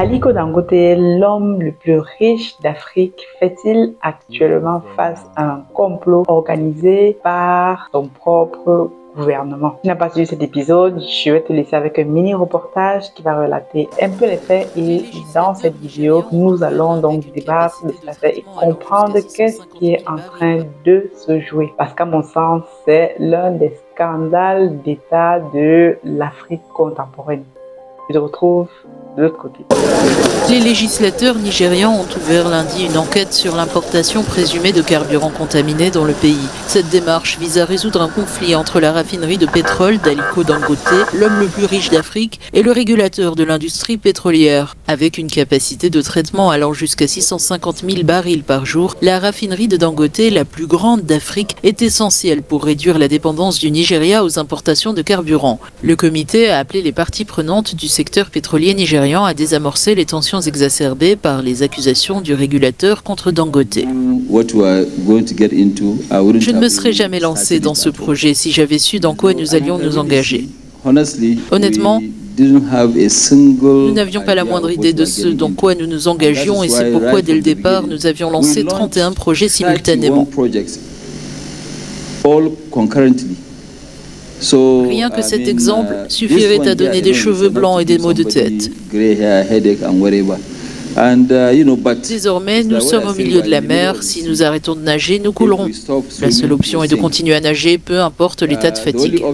Aliko Dangote, l'homme le plus riche d'Afrique, fait-il actuellement face à un complot organisé par son propre gouvernement? Si tu n'as pas suivi cet épisode, je vais te laisser avec un mini reportage qui va relater un peu les faits, et dans cette vidéo, nous allons donc débattre de cet affaire et comprendre qu'est-ce qui est en train de se jouer. Parce qu'à mon sens, c'est l'un des scandales d'État de l'Afrique contemporaine. Je te retrouve de l'autre côté. Les législateurs nigérians ont ouvert lundi une enquête sur l'importation présumée de carburants contaminés dans le pays. Cette démarche vise à résoudre un conflit entre la raffinerie de pétrole d'Aliko Dangote, l'homme le plus riche d'Afrique, et le régulateur de l'industrie pétrolière. Avec une capacité de traitement allant jusqu'à 650 000 barils par jour, la raffinerie de Dangote, la plus grande d'Afrique, est essentielle pour réduire la dépendance du Nigeria aux importations de carburant. Le comité a appelé les parties prenantes du secteur pétrolier nigérian à désamorcer les tensions exacerbées par les accusations du régulateur contre Dangote. Je ne me serais jamais lancé dans ce projet si j'avais su dans quoi nous allions nous engager. Honnêtement, nous n'avions pas la moindre idée de ce dans quoi nous nous engagions, et c'est pourquoi dès le départ nous avions lancé 31 projets simultanément. Rien que cet exemple suffirait à donner des cheveux blancs et des maux de tête. Désormais, nous sommes au milieu de la mer. Si nous arrêtons de nager, nous coulerons. La seule option est de continuer à nager, peu importe l'état de fatigue.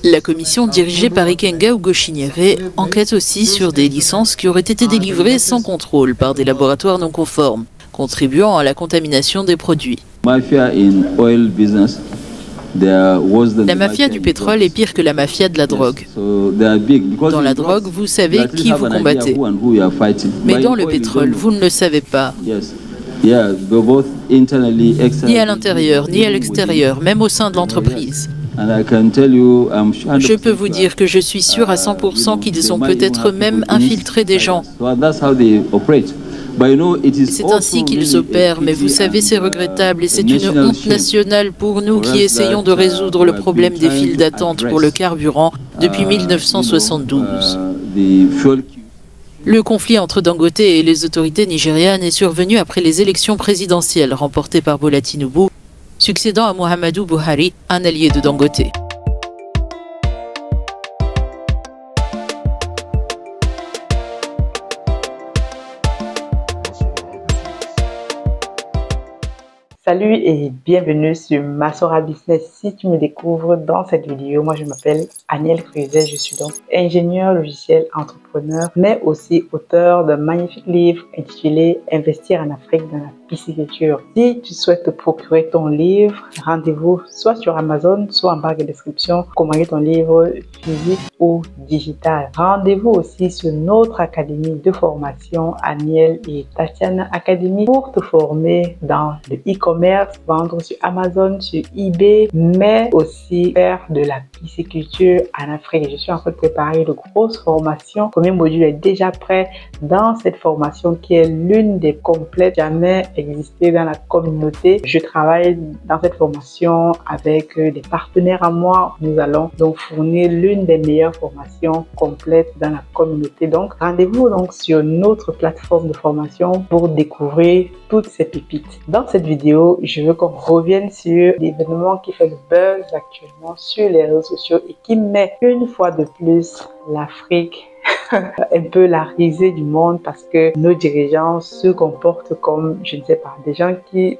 La commission dirigée par Ikenga Ugochinyere enquête aussi sur des licences qui auraient été délivrées sans contrôle par des laboratoires non conformes, contribuant à la contamination des produits. La mafia du pétrole est pire que la mafia de la drogue. Dans la drogue, vous savez qui vous combattez. Mais dans le pétrole, vous ne le savez pas. Ni à l'intérieur, ni à l'extérieur, même au sein de l'entreprise. Je peux vous dire que je suis sûr à 100% qu'ils ont peut-être même infiltré des gens. C'est ainsi qu'ils opèrent, mais vous savez, c'est regrettable et c'est une honte nationale pour nous qui essayons de résoudre le problème des files d'attente pour le carburant depuis 1972. Le conflit entre Dangote et les autorités nigérianes est survenu après les élections présidentielles remportées par Bola Tinubu, succédant à Muhammadu Buhari, un allié de Dangote. Salut et bienvenue sur Masora Business. Si tu me découvres dans cette vidéo, moi je m'appelle Aniel Cruzet, je suis donc ingénieur logiciel entrepreneur, mais aussi auteur d'un magnifique livre intitulé Investir en Afrique dans la pisciculture. Si tu souhaites te procurer ton livre, rendez-vous soit sur Amazon, soit en barre de description, commander ton livre physique ou digital. Rendez-vous aussi sur notre académie de formation Aniel et Tatiana Academy pour te former dans le e-commerce, vendre sur Amazon, sur eBay, mais aussi faire de la pisciculture en Afrique. Je suis en train de préparer de grosses formations. Le premier module est déjà prêt dans cette formation qui est l'une des complètes jamais existé dans la communauté. Je travaille dans cette formation avec des partenaires à moi. Nous allons donc fournir l'une des meilleures formations complètes dans la communauté. Donc, rendez-vous donc sur notre plateforme de formation pour découvrir toutes ces pépites. Dans cette vidéo, je veux qu'on revienne sur l'événement qui fait le buzz actuellement sur les réseaux sociaux et qui met une fois de plus l'Afrique un peu la risée du monde, parce que nos dirigeants se comportent comme, je ne sais pas, des gens qui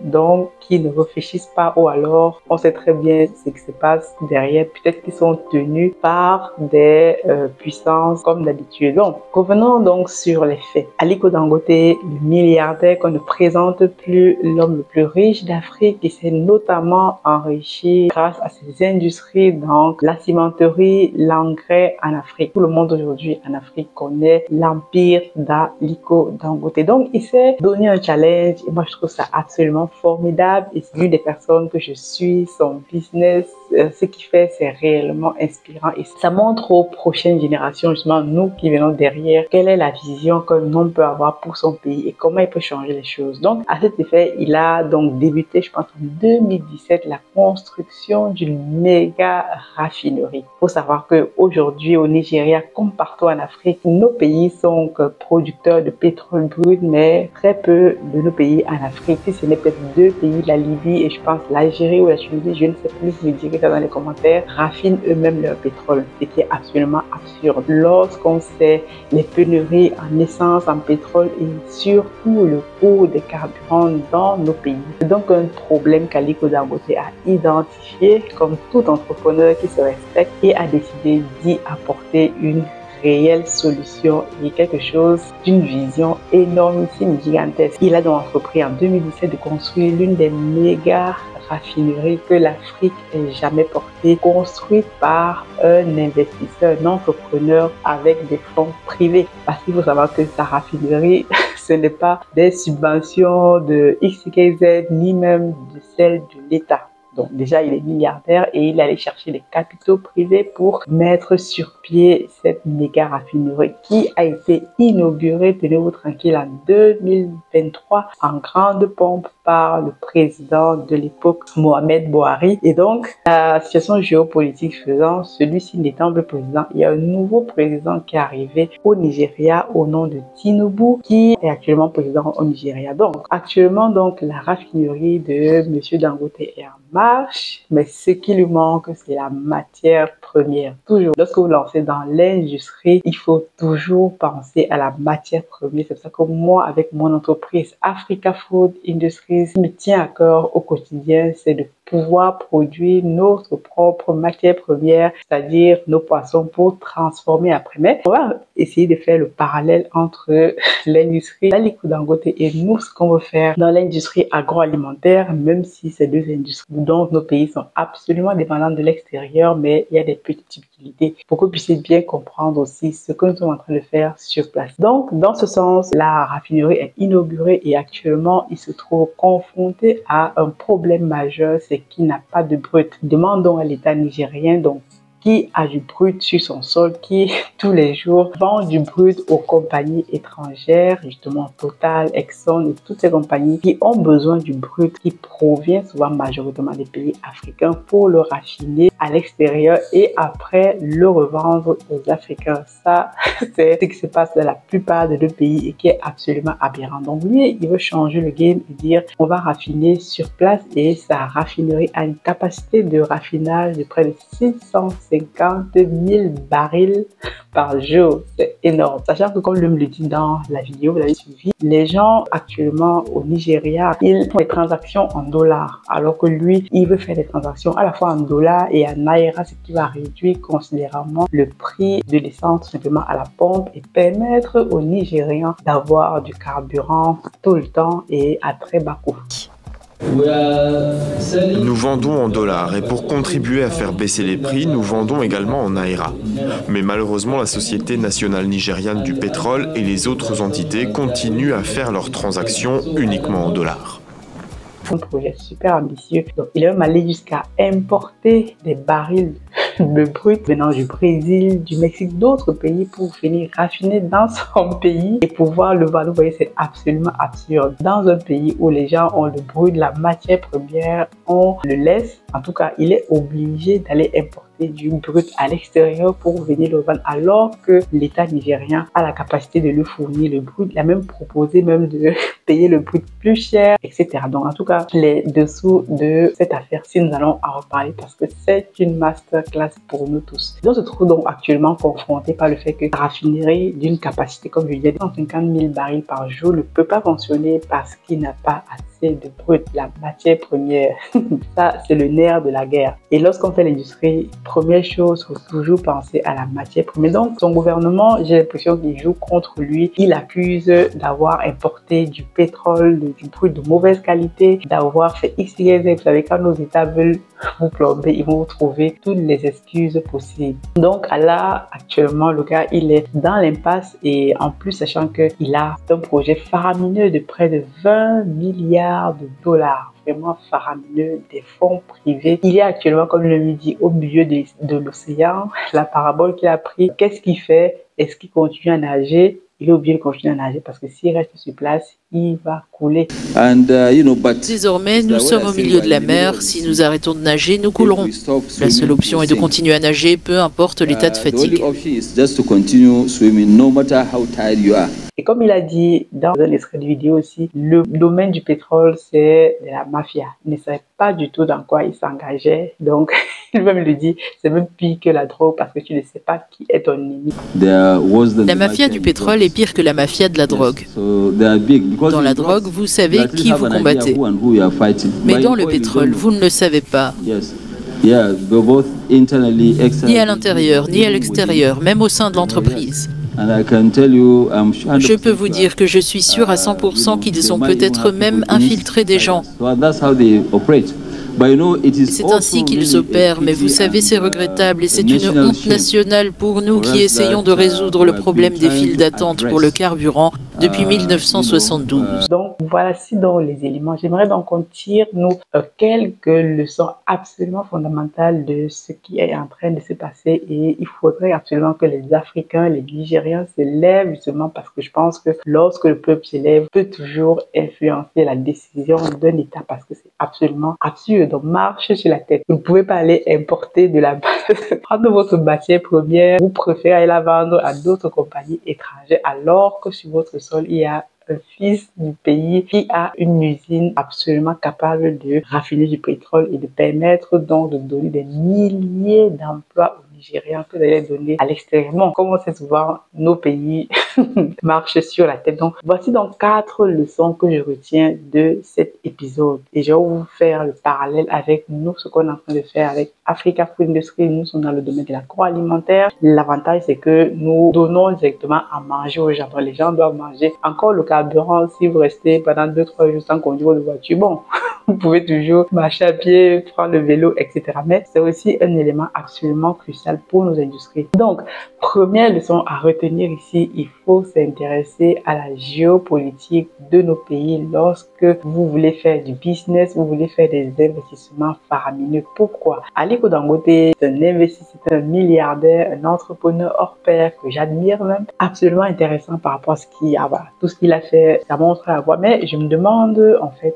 ne réfléchissent pas, ou alors on sait très bien ce qui se passe derrière. Peut-être qu'ils sont tenus par des puissances comme d'habitude. Donc, revenons donc sur les faits. Aliko Dangote, le milliardaire qu'on ne présente plus, l'homme le plus riche d'Afrique, qui s'est notamment enrichi grâce à ses industries, donc la cimenterie, l'engrais en Afrique. Tout le monde aujourd'hui en Afrique l'Afrique connaît l'empire d'Aliko Dangote. Donc, il s'est donné un challenge et moi, je trouve ça absolument formidable. Et c'est l'une des personnes que je suis, son business, ce qu'il fait, c'est réellement inspirant. Et ça montre aux prochaines générations, justement, nous qui venons derrière, quelle est la vision qu'un homme peut avoir pour son pays et comment il peut changer les choses. Donc, à cet effet, il a donc débuté, je pense, en 2017, la construction d'une méga raffinerie. Il faut savoir qu'aujourd'hui, au Nigeria, comme partout en Afrique, nos pays sont producteurs de pétrole brut, mais très peu de nos pays en Afrique. Si ce n'est peut-être deux pays, la Libye et je pense l'Algérie ou la Tunisie, je ne sais plus, vous me direz ça dans les commentaires, raffinent eux-mêmes leur pétrole, ce qui est absolument absurde. Lorsqu'on sait les pénuries en essence, en pétrole et surtout le coût des carburants dans nos pays. C'est donc un problème qu'Aliko Dangote a identifié comme tout entrepreneur qui se respecte et a décidé d'y apporter une réelle solution et quelque chose d'une vision énormissime, gigantesque. Il a donc entrepris en 2017 de construire l'une des méga raffineries que l'Afrique ait jamais portée, construite par un investisseur, un entrepreneur avec des fonds privés. Parce qu'il faut savoir que sa raffinerie, ce n'est pas des subventions de XYZ ni même de celles de l'État. Donc déjà, il est milliardaire et il allait chercher des capitaux privés pour mettre sur pied cette méga raffinerie qui a été inaugurée, tenez-vous tranquille, en 2023 en grande pompe par le président de l'époque, Mohamed Bouhari. Et donc, la situation géopolitique faisant, celui-ci n'étant plus président, il y a un nouveau président qui est arrivé au Nigeria au nom de Tinubu, qui est actuellement président au Nigeria. Donc, actuellement, donc, la raffinerie de M. Dangote est en marche, mais ce qui lui manque, c'est la matière première. Toujours, lorsque vous lancez dans l'industrie, il faut toujours penser à la matière première. C'est pour ça que moi, avec mon entreprise Africa Food Industries, ce qui me tient à cœur au quotidien, c'est de pouvoir produire notre propre matière première, c'est-à-dire nos poissons pour transformer après. Mais on va essayer de faire le parallèle entre l'industrie d'Aliko Dangote et nous, ce qu'on veut faire dans l'industrie agroalimentaire, même si ces deux industries dont nos pays sont absolument dépendants de l'extérieur, mais il y a des petites subtilités pour que vous puissiez bien comprendre aussi ce que nous sommes en train de faire sur place. Donc, dans ce sens, la raffinerie est inaugurée et actuellement, il se trouve confronté à un problème majeur, c'est qu'il n'a pas de brut. Demandons à l'État nigérien donc qui a du brut sur son sol, qui tous les jours vend du brut aux compagnies étrangères, justement Total, Exxon et toutes ces compagnies qui ont besoin du brut qui provient souvent majoritairement des pays africains pour le raffiner à l'extérieur et après le revendre aux Africains. Ça, c'est ce qui se passe dans la plupart de nos pays et qui est absolument aberrant. Donc lui, il veut changer le game et dire on va raffiner sur place et sa raffinerie a une capacité de raffinage de près de 650 000 barils par jour. C'est énorme. Sachant que comme je me le dis dans la vidéo, vous l'avez suivi, les gens actuellement au Nigeria, ils font des transactions en dollars, alors que lui, il veut faire des transactions à la fois en dollars et en naira, ce qui va réduire considérablement le prix de l'essence tout simplement à la pompe et permettre aux Nigérians d'avoir du carburant tout le temps et à très bas coût. Nous vendons en dollars et pour contribuer à faire baisser les prix, nous vendons également en naira. Mais malheureusement, la Société nationale nigériane du pétrole et les autres entités continuent à faire leurs transactions uniquement en dollars. Un projet super ambitieux. Donc, il est même allé jusqu'à importer des barils de brut venant du Brésil, du Mexique, d'autres pays pour venir raffiner dans son pays et pouvoir le vendre. Vous voyez, c'est absolument absurde. Dans un pays où les gens ont le brut, la matière première, on le laisse. En tout cas, il est obligé d'aller importer du brut à l'extérieur pour venir le vendre alors que l'État nigérien a la capacité de lui fournir le brut. Il a même proposé même de payer le brut plus cher, etc. Donc en tout cas, les dessous de cette affaire-ci, nous allons en reparler parce que c'est une masterclass pour nous tous. On se trouve donc actuellement confronté par le fait que la raffinerie d'une capacité, comme je disais, de 150 000 barils par jour ne peut pas fonctionner parce qu'il n'a pas assez assez de brut, la matière première. Ça, c'est le nerf de la guerre. Et lorsqu'on fait l'industrie, première chose, il faut toujours penser à la matière première. Donc, son gouvernement, j'ai l'impression qu'il joue contre lui. Il accuse d'avoir importé du pétrole, du brut de mauvaise qualité, d'avoir fait X, Y, Z. Vous savez, quand nos États veulent vous plomber, ils vont vous trouver toutes les excuses possibles. Donc, là, actuellement, le gars, il est dans l'impasse et en plus, sachant qu'il a un projet faramineux de près de 20 milliards de dollars. Vraiment faramineux, des fonds privés. Il est actuellement, comme je le dis, au milieu de l'océan. La parabole qu'il a pris, qu'est-ce qu'il fait? Est-ce qu'il continue à nager? Il est obligé de continuer à nager parce que s'il reste sur place, il va couler. Désormais, nous sommes au milieu de la mer. Si nous arrêtons de nager, nous coulerons. La seule option est de continuer à nager, peu importe l'état de fatigue. Et comme il a dit dans un extrait de vidéo aussi, le domaine du pétrole, c'est la mafia. Il ne savait pas du tout dans quoi il s'engageait. Donc, il même le dit, c'est même pire que la drogue parce que tu ne sais pas qui est ton ennemi. La mafia du pétrole est pire que la mafia de la drogue. Dans la drogue, vous savez qui vous combattez. Mais dans le pétrole, vous ne le savez pas. Ni à l'intérieur, ni à l'extérieur, même au sein de l'entreprise. Je peux vous dire que je suis sûr à 100% qu'ils ont peut-être même infiltré des gens. C'est ainsi qu'ils opèrent, mais vous savez, c'est regrettable et c'est une honte nationale pour nous qui essayons de résoudre le problème des files d'attente pour le carburant depuis 1972. Donc, voici donc les éléments. J'aimerais donc qu'on tire, nous, quelques leçons absolument fondamentales de ce qui est en train de se passer et il faudrait absolument que les Africains, les Nigériens se lèvent justement parce que je pense que lorsque le peuple se lève, peut toujours influencer la décision d'un État parce que c'est absolument absurde. Donc, marchez sur la tête. Vous ne pouvez pas aller importer de la prendre votre matière première, vous préférez la vendre à d'autres compagnies étrangères alors que sur votre sol, il y a un fils du pays qui a une usine absolument capable de raffiner du pétrole et de permettre donc de donner des milliers d'emplois aux Nigériens que d'aller donner à l'extérieur. Bon, comme on sait souvent, nos pays marchent sur la tête. Donc, voici donc 4 leçons que je retiens de cet épisode. Et je vais vous faire le parallèle avec nous, ce qu'on est en train de faire avec Africa Food Industry. Nous sommes dans le domaine de l'agroalimentaire. L'avantage, c'est que nous donnons directement à manger aux gens. Donc, les gens doivent manger. Encore le carburant, si vous restez pendant 2-3 jours sans conduire votre voiture, bon, vous pouvez toujours marcher à pied, prendre le vélo, etc. Mais c'est aussi un élément absolument crucial pour nos industries. Donc, première leçon à retenir ici, il faut s'intéresser à la géopolitique de nos pays lorsque vous voulez faire du business, vous voulez faire des investissements faramineux. Pourquoi? Aliko Dangote, c'est un investisseur, un milliardaire, un entrepreneur hors pair que j'admire même, absolument intéressant par rapport à ce qu'il a, tout ce qu'il a fait, ça montre à voir. Mais je me demande, en fait,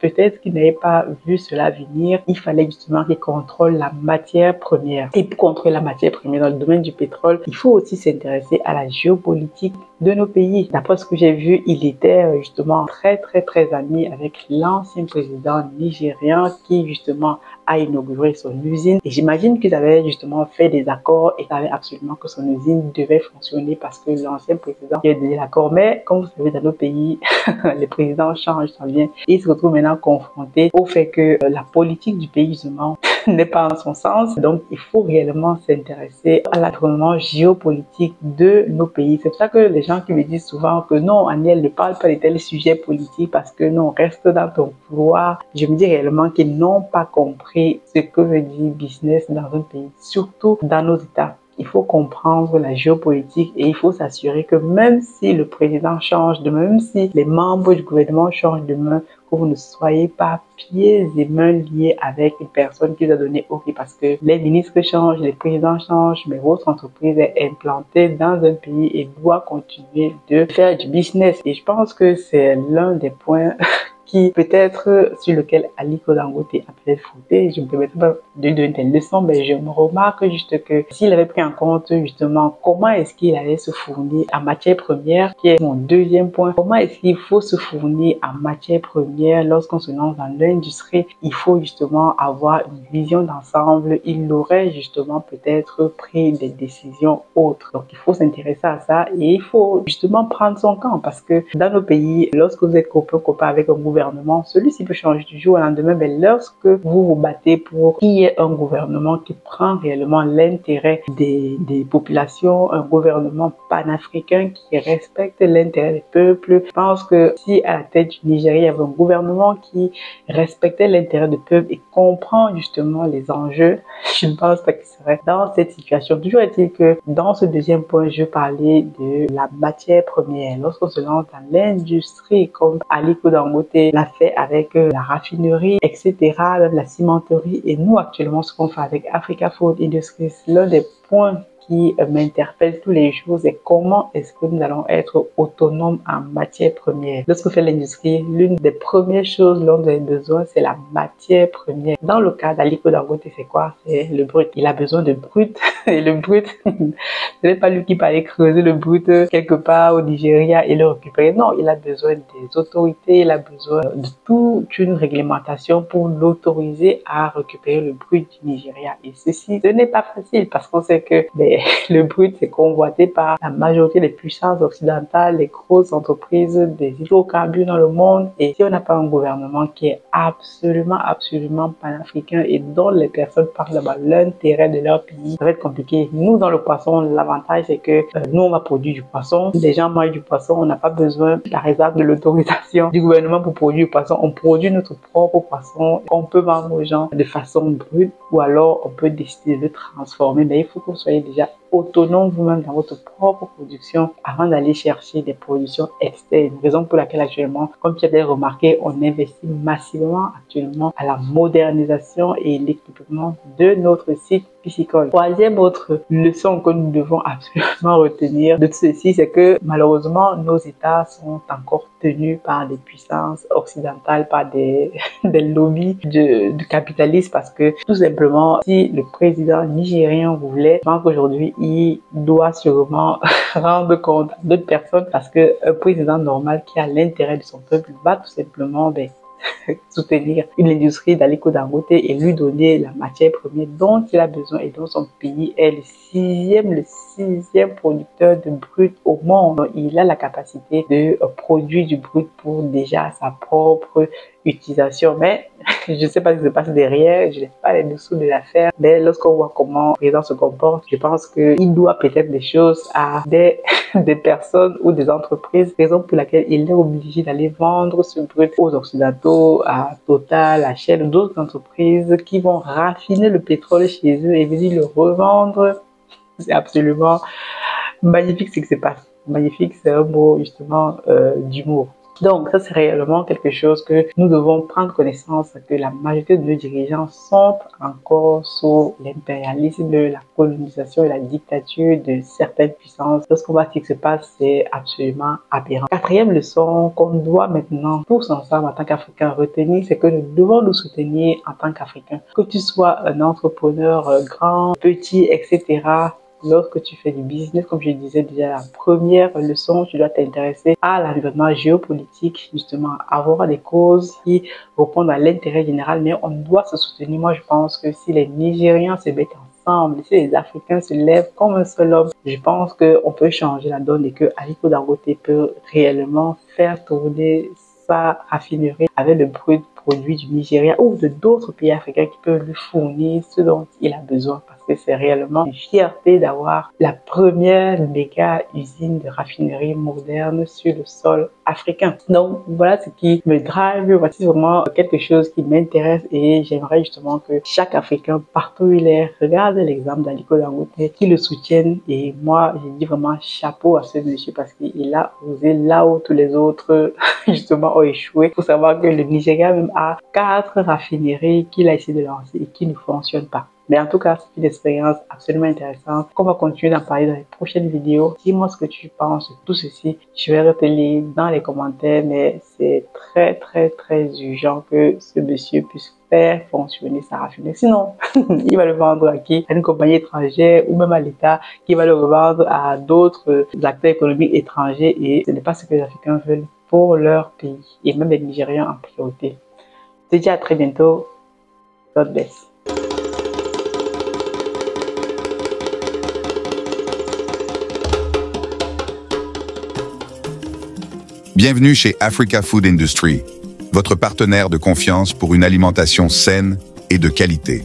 peut-être qu'il n'avait pas vu cela venir. Il fallait justement qu'il contrôle la matière première. Et pour contrôler la matière première dans le domaine du pétrole, il faut aussi s'intéresser à la géopolitique de nos pays. D'après ce que j'ai vu, il était justement très ami avec l'ancien président nigérien qui justement a inauguré son usine. Et j'imagine qu'ils avaient justement fait des accords et savaient absolument que son usine devait fonctionner parce que l'ancien président a donné l'accord. Mais comme vous savez, dans nos pays, les présidents changent, ça vient. Et ils se retrouvent maintenant confrontés au fait que la politique du pays justement n'est pas en son sens. Donc, il faut réellement s'intéresser à l'environnement géopolitique de nos pays. C'est pour ça que les gens qui me disent souvent que non, Aniel, ne parle pas de tels sujets politiques parce que non, reste dans ton couloir. Je me dis réellement qu'ils n'ont pas compris ce que veut dire business dans un pays, surtout dans nos États. Il faut comprendre la géopolitique et il faut s'assurer que même si le président change demain, même si les membres du gouvernement changent demain, que vous ne soyez pas pieds et mains liés avec une personne qui vous a donné OK parce que les ministres changent, les présidents changent, mais votre entreprise est implantée dans un pays et doit continuer de faire du business. Et je pense que c'est l'un des points qui peut-être sur lequel Aliko Dangote a peut-être fauté. Je ne me permets pas de donner des leçons, mais je me remarque juste que s'il avait pris en compte justement comment est-ce qu'il allait se fournir en matière première, qui est mon deuxième point, comment est-ce qu'il faut se fournir en matière première lorsqu'on se lance dans l'industrie, il faut justement avoir une vision d'ensemble. Il aurait justement peut-être pris des décisions autres. Donc il faut s'intéresser à ça et il faut justement prendre son camp parce que dans nos pays, lorsque vous êtes copain avec un gouvernement, gouvernement, celui-ci peut changer du jour au lendemain, mais lorsque vous vous battez pour qu'il y ait un gouvernement qui prend réellement l'intérêt des populations, un gouvernement panafricain qui respecte l'intérêt des peuples, je pense que si à la tête du Nigeria, il y avait un gouvernement qui respectait l'intérêt du peuple et comprend justement les enjeux, je ne pense pas qu'il serait dans cette situation. Toujours est-il que dans ce deuxième point, je parlais de la matière première. Lorsqu'on se lance dans l'industrie, comme Aliko Dangote l'a fait avec la raffinerie, etc., la cimenterie, et nous actuellement, ce qu'on fait avec Africa Food Industries, l'un des points qui m'interpelle tous les jours, c'est comment est-ce que nous allons être autonomes en matière première. Lorsque fait l'industrie, l'une des premières choses dont on a besoin, c'est la matière première. Dans le cas d'Aliko Dangote, c'est quoi? C'est le brut. Il a besoin de brut. Et le brut, ce n'est pas lui qui va aller creuser le brut quelque part au Nigeria et le récupérer. Non, il a besoin des autorités, il a besoin de toute une réglementation pour l'autoriser à récupérer le brut du Nigeria. Et ceci, ce n'est pas facile parce qu'on sait que le brut c'est convoité par la majorité des puissances occidentales, les grosses entreprises des hydrocarbures dans le monde. Et si on n'a pas un gouvernement qui est absolument panafricain et dont les personnes parlent d'abord l'intérêt de leur pays, ça va être compliqué. Nous, dans le poisson, l'avantage c'est que nous, on va produire du poisson. Les gens mangent du poisson, on n'a pas besoin de la réserve de l'autorisation du gouvernement pour produire du poisson. On produit notre propre poisson qu'on peut vendre aux gens de façon brute ou alors on peut décider de le transformer. Mais il faut que vous soyez déjà autonome vous-même dans votre propre production avant d'aller chercher des productions externes. Raison pour laquelle actuellement, comme tu as remarqué, on investit massivement actuellement à la modernisation et l'équipement de notre site piscicole. Troisième autre leçon que nous devons absolument retenir de tout ceci, c'est que malheureusement, nos États sont encore tenus par des puissances occidentales, par des lobbies du capitalisme, parce que tout simplement, si le président nigérien voulait, je pense qu'aujourd'hui, il doit sûrement rendre compte à d'autres personnes, parce qu'un président normal qui a l'intérêt de son peuple va tout simplement soutenir une industrie d'Aliko Dangote et lui donner la matière première dont il a besoin et dont son pays est le sixième producteur de brut au monde. Il a la capacité de produire du brut pour déjà sa propre utilisation. Mais je ne sais pas ce qui se passe derrière, je n'ai pas les dessous de l'affaire, mais lorsqu'on voit comment le président se comporte, je pense qu'il doit peut-être des choses à des personnes ou des entreprises, raison pour laquelle il est obligé d'aller vendre ce brut aux Occidentaux, à Total, à Shell, d'autres entreprises qui vont raffiner le pétrole chez eux et venir le revendre. C'est absolument magnifique ce qui se passe. Magnifique, c'est un mot justement d'humour. Donc, ça, c'est réellement quelque chose que nous devons prendre connaissance, que la majorité de nos dirigeants sont encore sous l'impérialisme, la colonisation et la dictature de certaines puissances. Lorsqu'on voit ce qui se passe, c'est absolument aberrant. Quatrième leçon qu'on doit maintenant, tous ensemble en tant qu'Africains, retenir, c'est que nous devons nous soutenir en tant qu'Africains. Que tu sois un entrepreneur grand, petit, etc., lorsque tu fais du business, comme je disais déjà, la première leçon, tu dois t'intéresser à l'environnement géopolitique, justement, avoir des causes qui répondent à l'intérêt général, mais on doit se soutenir. Moi, je pense que si les Nigériens se mettent ensemble, si les Africains se lèvent comme un seul homme, je pense qu'on peut changer la donne et que Aliko Dangote peut réellement faire tourner sa raffinerie avec le brut produit du Nigeria ou de d'autres pays africains qui peuvent lui fournir ce dont il a besoin, parce que c'est réellement une fierté d'avoir la première méga usine de raffinerie moderne sur le sol africain. Donc voilà ce qui me drive, voici vraiment quelque chose qui m'intéresse et j'aimerais justement que chaque Africain partout où il est regarde l'exemple d'Aliko Dangote, qui le soutienne, et moi j'ai dit vraiment chapeau à ce monsieur parce qu'il a osé là où tous les autres justement ont échoué. Il faut savoir que le Nigeria même a 4 raffineries qu'il a essayé de lancer et qui ne fonctionnent pas. Mais en tout cas, c'est une expérience absolument intéressante qu'on va continuer d'en parler dans les prochaines vidéos. Dis-moi ce que tu penses de tout ceci. Je vais retenir dans les commentaires, mais c'est très urgent que ce monsieur puisse faire fonctionner sa raffinerie. Sinon, il va le vendre à qui? À une compagnie étrangère ou même à l'État qui va le revendre à d'autres acteurs économiques étrangers, et ce n'est pas ce que les Africains veulent pour leur pays et même les Nigériens en priorité. Je te dis à très bientôt. God bless. Bienvenue chez Africa Food Industry, votre partenaire de confiance pour une alimentation saine et de qualité.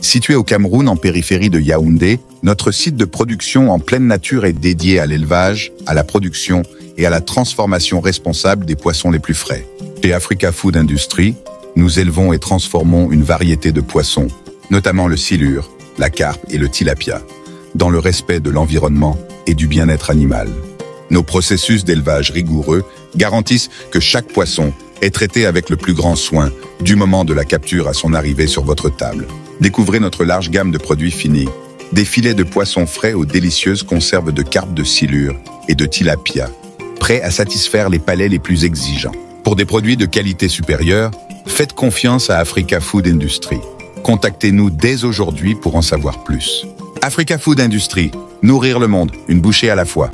Situé au Cameroun, en périphérie de Yaoundé, notre site de production en pleine nature est dédié à l'élevage, à la production et à la transformation responsable des poissons les plus frais. Chez Africa Food Industry, nous élevons et transformons une variété de poissons, notamment le silure, la carpe et le tilapia, dans le respect de l'environnement et du bien-être animal. Nos processus d'élevage rigoureux garantissent que chaque poisson est traité avec le plus grand soin du moment de la capture à son arrivée sur votre table. Découvrez notre large gamme de produits finis, des filets de poissons frais aux délicieuses conserves de carpe de silure et de tilapia, prêts à satisfaire les palais les plus exigeants. Pour des produits de qualité supérieure, faites confiance à Africa Food Industry. Contactez-nous dès aujourd'hui pour en savoir plus. Africa Food Industry, nourrir le monde, une bouchée à la fois.